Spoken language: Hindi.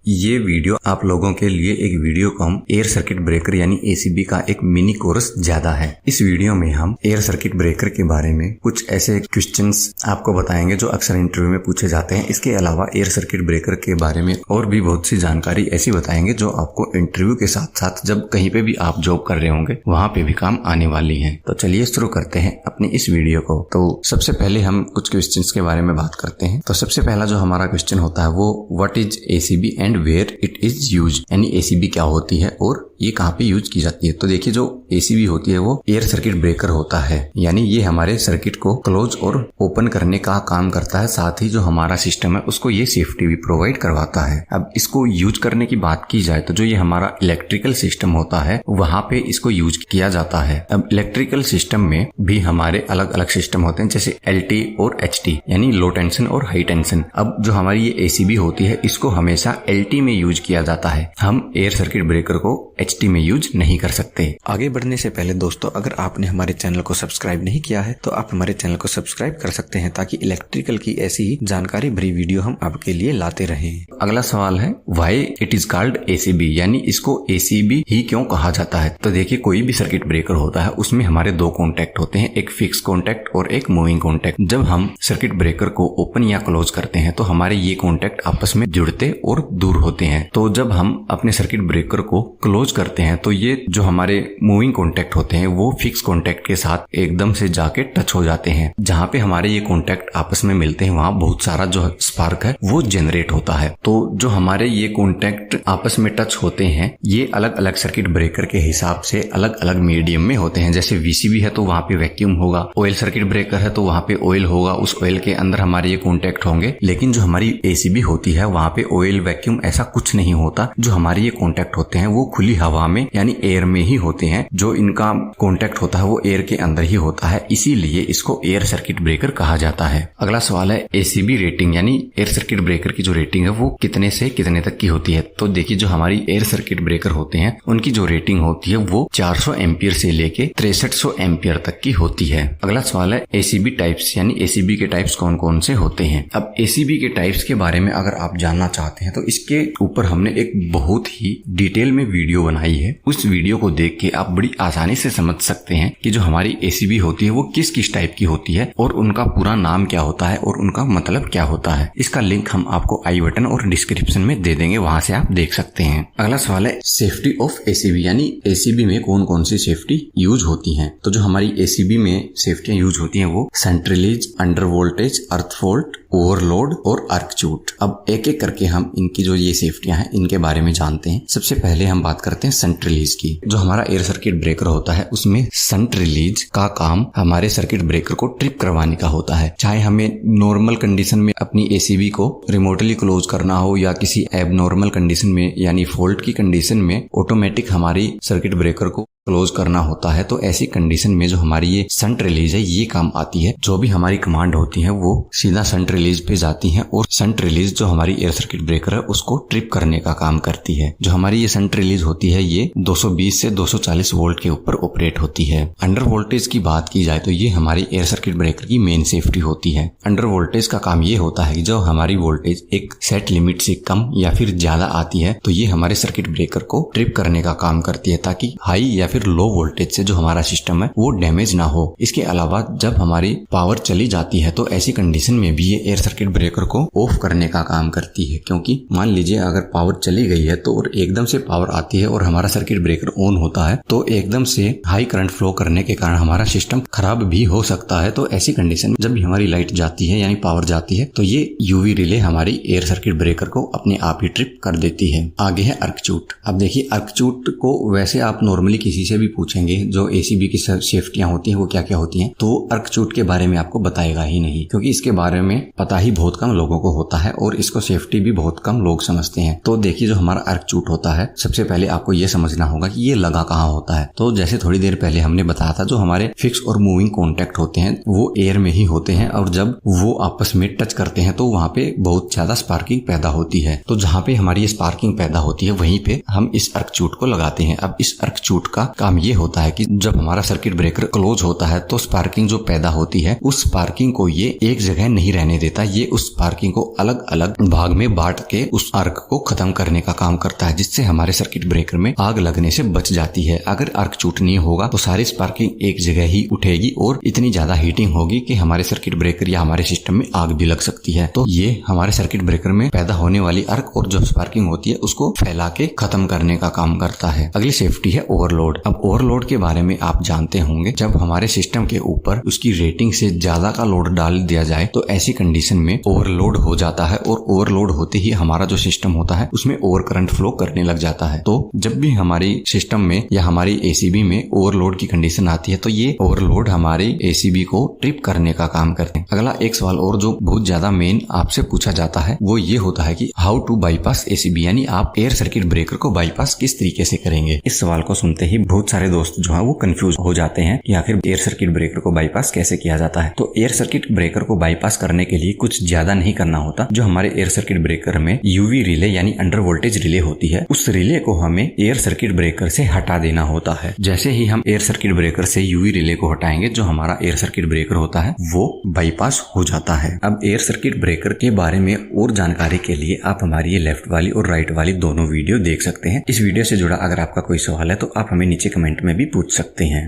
ये वीडियो आप लोगों के लिए एक वीडियो कम एयर सर्किट ब्रेकर यानी एसीबी का एक मिनी कोर्स ज्यादा है। इस वीडियो में हम एयर सर्किट ब्रेकर के बारे में कुछ ऐसे क्वेश्चंस आपको बताएंगे जो अक्सर इंटरव्यू में पूछे जाते हैं। इसके अलावा एयर सर्किट ब्रेकर के बारे में और भी बहुत सी जानकारी ऐसी बताएंगे जो आपको इंटरव्यू के साथ साथ जब कहीं पे भी आप जॉब कर रहे होंगे वहां पे भी काम आने वाली है। तो चलिए शुरू करते हैं अपनी इस वीडियो को। तो सबसे पहले हम कुछ क्वेश्चंस के बारे में बात करते हैं। तो सबसे पहला जो हमारा क्वेश्चन होता है वो what is ACB and where it is use, यानी एसीबी क्या होती है और ये कहाँ पे यूज की जाती है। तो देखिए जो एसीबी होती है वो एयर सर्किट ब्रेकर होता है, यानी ये हमारे सर्किट को क्लोज और ओपन करने का काम करता है। साथ ही जो हमारा सिस्टम है उसको ये सेफ्टी भी प्रोवाइड करवाता है। अब इसको यूज करने की बात की जाए तो जो ये हमारा इलेक्ट्रिकल सिस्टम होता है वहां पे इसको यूज किया जाता है। अब इलेक्ट्रिकल सिस्टम में भी हमारे अलग अलग सिस्टम होते हैं जैसे LT और HT यानी लो टेंशन और हाई टेंशन। अब जो हमारी ये एसीबी होती है इसको हमेशा LT में यूज किया जाता है। हम एयर सर्किट ब्रेकर को HT में यूज नहीं कर सकते। आगे बढ़ने से पहले दोस्तों अगर आपने हमारे चैनल को सब्सक्राइब नहीं किया है तो आप हमारे चैनल को सब्सक्राइब कर सकते हैं ताकि इलेक्ट्रिकल की ऐसी ही जानकारी भरी वीडियो हम आपके लिए लाते रहें। अगला सवाल है why it is called ACB, यानी इसको एसीबी ही क्यों कहा जाता है। तो देखिए कोई भी सर्किट ब्रेकर होता है उसमें हमारे दो कॉन्टैक्ट होते हैं, एक फिक्स कॉन्टैक्ट और एक मूविंग कॉन्टैक्ट। जब हम सर्किट ब्रेकर को ओपन या क्लोज करते हैं तो हमारे ये कॉन्टैक्ट आपस में जुड़ते और दूर होते हैं। तो जब हम अपने सर्किट ब्रेकर को क्लोज करते हैं तो ये जो हमारे मूविंग कॉन्टैक्ट होते हैं वो फिक्स कॉन्टैक्ट के साथ एकदम से जाके टच हो जाते हैं। जहाँ पे हमारे ये कॉन्टैक्ट आपस में मिलते हैं वहां बहुत सारा जो स्पार्क है वो जनरेट होता है। तो जो हमारे ये कॉन्टैक्ट आपस में टच होते हैं ये अलग अलग सर्किट ब्रेकर के हिसाब से अलग अलग मीडियम में होते हैं। जैसे VCB है तो वहां पे वैक्यूम होगा, ऑयल सर्किट ब्रेकर है तो वहां पे ऑयल होगा, उस ऑयल के अंदर हमारे ये कॉन्टैक्ट होंगे। लेकिन जो हमारी एसीबी होती है वहां पे ऑयल वैक्यूम ऐसा कुछ नहीं होता। जो हमारे ये कॉन्टैक्ट होते हैं वो खुली हवा में यानी एयर में ही होते हैं। जो इनका कॉन्टैक्ट होता है वो एयर के अंदर ही होता है, इसीलिए इसको एयर सर्किट ब्रेकर कहा जाता है। अगला सवाल है एसीबी रेटिंग, यानी एयर सर्किट ब्रेकर की जो रेटिंग है वो कितने से कितने तक की होती है। तो देखिए जो हमारी एयर सर्किट ब्रेकर होते हैं उनकी जो रेटिंग होती है वो 400 एम्पियर से लेके 6300 एम्पियर तक की होती है। अगला सवाल है एसीबी टाइप्स, यानी एसीबी के टाइप्स कौन कौन से होते हैं। अब एसीबी के टाइप्स के बारे में अगर आप जानना चाहते हैं तो इसके ऊपर हमने एक बहुत ही डिटेल में वीडियो बनाई है। उस वीडियो को देख के आप बड़ी आसानी से समझ सकते हैं कि जो हमारी एसीबी होती है वो किस किस टाइप की होती है और उनका पूरा नाम क्या होता है और उनका मतलब क्या होता है। इसका लिंक हम आपको आई बटन और डिस्क्रिप्शन में दे देंगे, वहां से आप देख सकते हैं। अगला सवाल है सेफ्टी ऑफ एसीबी, यानी एसीबी में कौन कौन सी सेफ्टी यूज होती है। तो जो हमारी एसीबी में सेफ्टियां यूज होती हैं वो सेंट्रलीज, under voltage, earth fault, overload और अर्कचूट। अब एक एक करके हम इनकी जो ये सेफ्टियां हैं इनके बारे में जानते हैं। सबसे पहले हम बात करते हैं सेंट्रल रिलीज की। जो हमारा एयर सर्किट ब्रेकर होता है उसमें सेंट्रल रिलीज का काम हमारे सर्किट ब्रेकर को ट्रिप करवाने का होता है। चाहे हमें नॉर्मल कंडीशन में अपनी एसीबी को रिमोटली क्लोज करना हो या किसी एबनॉर्मल कंडीशन में यानी फॉल्ट की कंडीशन में ऑटोमेटिक हमारी सर्किट ब्रेकर को क्लोज करना होता है, तो ऐसी कंडीशन में जो हमारी ये संट रिलीज है ये काम आती है। जो भी हमारी कमांड होती है वो सीधा संट रिलीज पे जाती है और संट रिलीज जो हमारी एयर सर्किट ब्रेकर है उसको ट्रिप करने का काम करती है। जो हमारी ये संट रिलीज होती है ये 220 से 240 वोल्ट के ऊपर ऑपरेट होती है। अंडर वोल्टेज की बात की जाए तो ये हमारी एयर सर्किट ब्रेकर की मेन सेफ्टी होती है। अंडर वोल्टेज का काम ये होता है कि जो हमारी वोल्टेज एक सेट लिमिट से कम या फिर ज्यादा आती है तो ये हमारे सर्किट ब्रेकर को ट्रिप करने का काम करती है ताकि हाई या फिर लो वोल्टेज से जो हमारा सिस्टम है वो डैमेज ना हो। इसके अलावा जब हमारी पावर चली जाती है तो ऐसी कंडीशन में भी ये एयर सर्किट ब्रेकर को ऑफ करने का काम करती है, क्योंकि मान लीजिए अगर पावर चली गई है तो और एकदम से पावर आती है और हमारा सर्किट ब्रेकर ऑन होता है तो एकदम से हाई करंट फ्लो करने के कारण हमारा सिस्टम खराब भी हो सकता है। तो ऐसी कंडीशन में जब भी हमारी लाइट जाती है यानी पावर जाती है तो ये यूवी रिले हमारी एयर सर्किट ब्रेकर को अपने आप ही ट्रिप कर देती है। आगे है अर्कचूट। अब देखिए अर्कचूट को वैसे आप नॉर्मली किसी से भी पूछेंगे जो एसीबी की सेफ्टियां होती हैं वो क्या क्या होती हैं तो अर्कचूट के बारे में आपको बताएगा ही नहीं, क्योंकि इसके बारे में पता ही बहुत कम लोगों को होता है और इसको सेफ्टी भी बहुत कम लोग समझते हैं। तो देखिए जो हमारा अर्कचूट होता है सबसे पहले आपको ये समझना होगा कि ये लगा कहाँ होता है। तो जैसे थोड़ी देर पहले हमने बताया था जो हमारे फिक्स और मूविंग कॉन्टैक्ट होते हैं वो एयर में ही होते हैं और जब वो आपस में टच करते हैं तो वहां पे बहुत ज्यादा स्पार्किंग पैदा होती है। तो जहाँ पे हमारी ये स्पार्किंग पैदा होती है वहीं पे हम इस अर्कचूट को लगाते हैं। अब इस अर्कचूट का काम ये होता है कि जब हमारा सर्किट ब्रेकर क्लोज होता है तो स्पार्किंग जो पैदा होती है उस स्पार्किंग को ये एक जगह नहीं रहने देता, ये उस स्पार्किंग को अलग अलग भाग में बांट के उस आर्क को खत्म करने का काम करता है, जिससे हमारे सर्किट ब्रेकर में आग लगने से बच जाती है। अगर आर्क चूट नहीं होगा तो सारी स्पार्किंग एक जगह ही उठेगी और इतनी ज्यादा हीटिंग होगी कि हमारे सर्किट ब्रेकर या हमारे सिस्टम में आग भी लग सकती है। तो ये हमारे सर्किट ब्रेकर में पैदा होने वाली आर्क और जो स्पार्किंग होती है उसको फैला के खत्म करने का काम करता है। अगली सेफ्टी है ओवरलोड। अब ओवरलोड के बारे में आप जानते होंगे, जब हमारे सिस्टम के ऊपर उसकी रेटिंग से ज्यादा का लोड डाल दिया जाए तो ऐसी कंडीशन में ओवरलोड हो जाता है और ओवरलोड होते ही हमारा जो सिस्टम होता है उसमें ओवर करंट फ्लो करने लग जाता है। तो जब भी हमारी सिस्टम में या हमारी एसीबी में ओवरलोड की कंडीशन आती है तो ये ओवरलोड हमारी एसीबी को ट्रिप करने का काम करते हैं। अगला एक सवाल और जो बहुत ज्यादा मेन आपसे पूछा जाता है वो ये होता है कि हाउ टू बाईपास एसीबी, यानी आप एयर सर्किट ब्रेकर को बाईपास किस तरीके से करेंगे। इस सवाल को सुनते ही बहुत सारे दोस्त जो है वो कंफ्यूज हो जाते हैं कि आखिर एयर सर्किट ब्रेकर को बाईपास कैसे किया जाता है। तो एयर सर्किट ब्रेकर को बाईपास करने के लिए कुछ ज्यादा नहीं करना होता। जो हमारे एयर सर्किट ब्रेकर में यूवी रिले यानी अंडर वोल्टेज रिले होती है, उस रिले को हमें एयर सर्किट ब्रेकर से हटा देना होता है। जैसे ही हम एयर सर्किट ब्रेकर से यूवी रिले को हटाएंगे, जो हमारा एयर सर्किट ब्रेकर होता है वो बाईपास हो जाता है। अब एयर सर्किट ब्रेकर के बारे में और जानकारी के लिए आप हमारी ये लेफ्ट वाली और राइट वाली दोनों वीडियो देख सकते हैं। इस वीडियो से जुड़ा अगर आपका कोई सवाल है तो आप हमें नीचे कमेंट में भी पूछ सकते हैं।